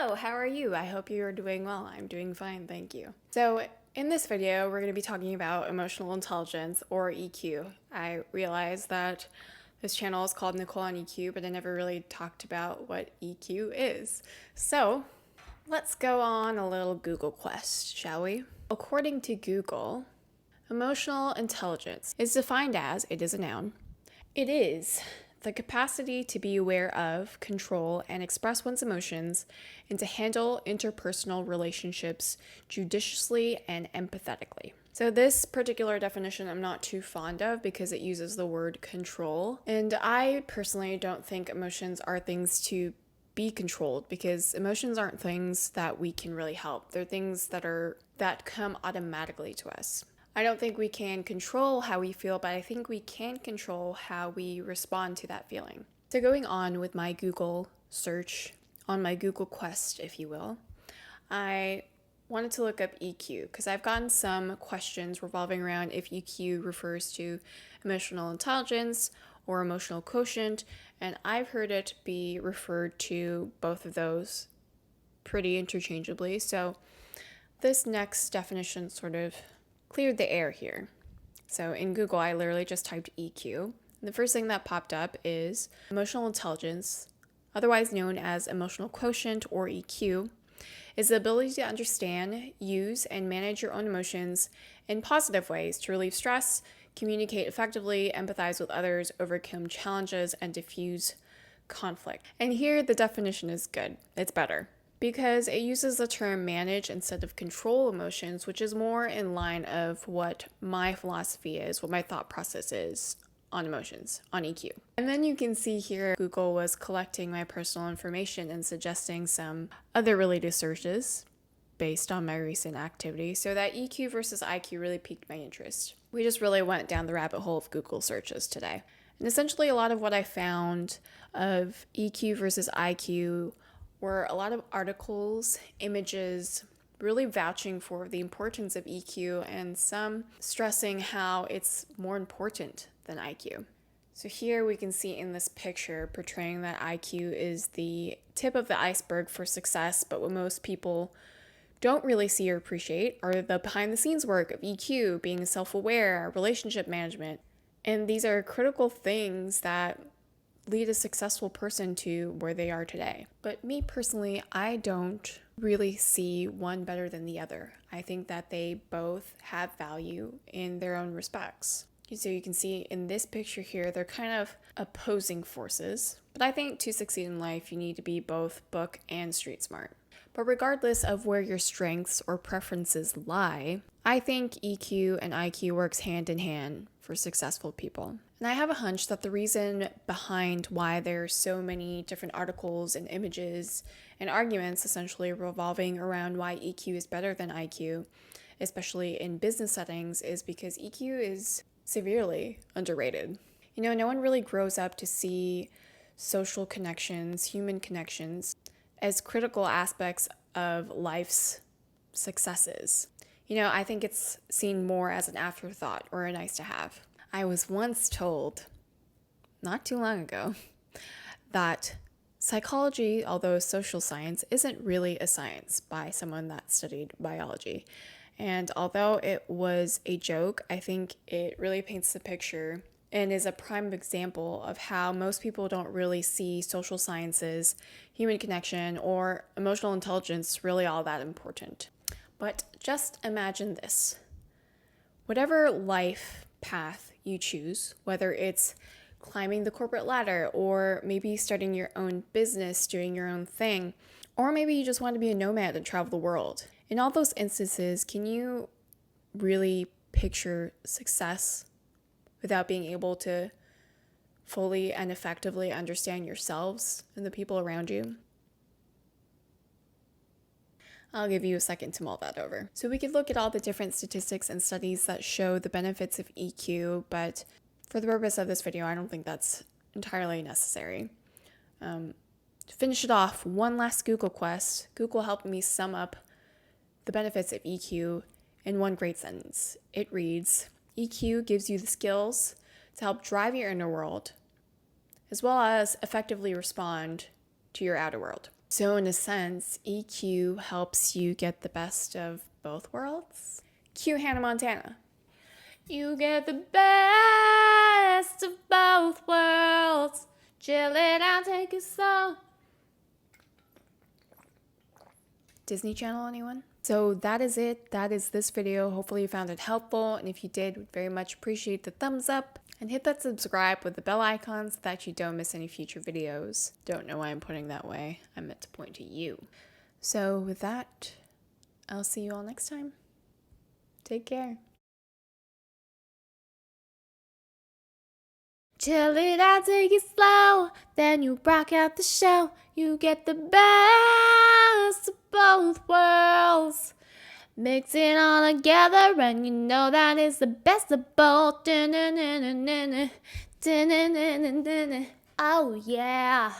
Hello, how are you? I hope you're doing well. I'm doing fine, thank you. So, in this video, we're going to be talking about emotional intelligence, or EQ. I realize that this channel is called Nicole on EQ, but I never really talked about what EQ is. So, let's go on a little Google quest, shall we? According to Google, emotional intelligence is defined as, it is a noun, it is the capacity to be aware of, control, and express one's emotions, and to handle interpersonal relationships judiciously and empathetically. So this particular definition I'm not too fond of because it uses the word control. And I personally don't think emotions are things to be controlled, because emotions aren't things that we can really help. They're things that come automatically to us. I don't think we can control how we feel, but I think we can control how we respond to that feeling. So going on with my Google search, on my Google Quest, if you will, I wanted to look up EQ because I've gotten some questions revolving around if EQ refers to emotional intelligence or emotional quotient, and I've heard it be referred to both of those pretty interchangeably. So this next definition sort of cleared the air here. So in Google, I literally just typed EQ. And the first thing that popped up is emotional intelligence, otherwise known as emotional quotient or EQ, is the ability to understand, use, and manage your own emotions in positive ways to relieve stress, communicate effectively, empathize with others, overcome challenges, and diffuse conflict. And here the definition is good. It's better, because it uses the term manage instead of control emotions, which is more in line of what my philosophy is, what my thought process is on emotions, on EQ. And then you can see here Google was collecting my personal information and suggesting some other related searches based on my recent activity. So that EQ versus IQ really piqued my interest. We just really went down the rabbit hole of Google searches today. And essentially a lot of what I found of EQ versus IQ were a lot of articles, images, really vouching for the importance of EQ, and some stressing how it's more important than IQ. So here we can see in this picture portraying that IQ is the tip of the iceberg for success, but what most people don't really see or appreciate are the behind the scenes work of EQ, being self-aware, relationship management. And these are critical things that lead a successful person to where they are today. But me personally, I don't really see one better than the other. I think that they both have value in their own respects. So you can see in this picture here, they're kind of opposing forces. But I think to succeed in life, you need to be both book and street smart. But regardless of where your strengths or preferences lie, I think EQ and IQ works hand in hand for successful people. And I have a hunch that the reason behind why there's so many different articles and images and arguments essentially revolving around why EQ is better than IQ, especially in business settings, is because EQ is severely underrated. You know, no one really grows up to see social connections, human connections, as critical aspects of life's successes. You know, I think it's seen more as an afterthought or a nice to have. I was once told, not too long ago, that psychology, although social science, isn't really a science by someone that studied biology. And although it was a joke, I think it really paints the picture and is a prime example of how most people don't really see social sciences, human connection, or emotional intelligence really all that important. But just imagine this. Whatever life path you choose, whether it's climbing the corporate ladder, or maybe starting your own business, doing your own thing, or maybe you just want to be a nomad and travel the world. In all those instances, can you really picture success without being able to fully and effectively understand yourselves and the people around you? I'll give you a second to mull that over. So we could look at all the different statistics and studies that show the benefits of EQ, but for the purpose of this video, I don't think that's entirely necessary. To finish it off, one last Google quest. Google helped me sum up the benefits of EQ in one great sentence. It reads, EQ gives you the skills to help drive your inner world, as well as effectively respond to your outer world. So in a sense, EQ helps you get the best of both worlds. Cue Hannah Montana. You get the best of both worlds. Chill it out, take it slow. Disney Channel, anyone? So that is it. That is this video. Hopefully you found it helpful. And if you did, we'd very much appreciate the thumbs up. And hit that subscribe with the bell icon so that you don't miss any future videos. Don't know why I'm putting that way. I meant to point to you. So with that, I'll see you all next time. Take care. Chill it out, take it slow, then you rock out the show. You get the best of both worlds. Mix it all together and you know that is the best of both. Oh yeah.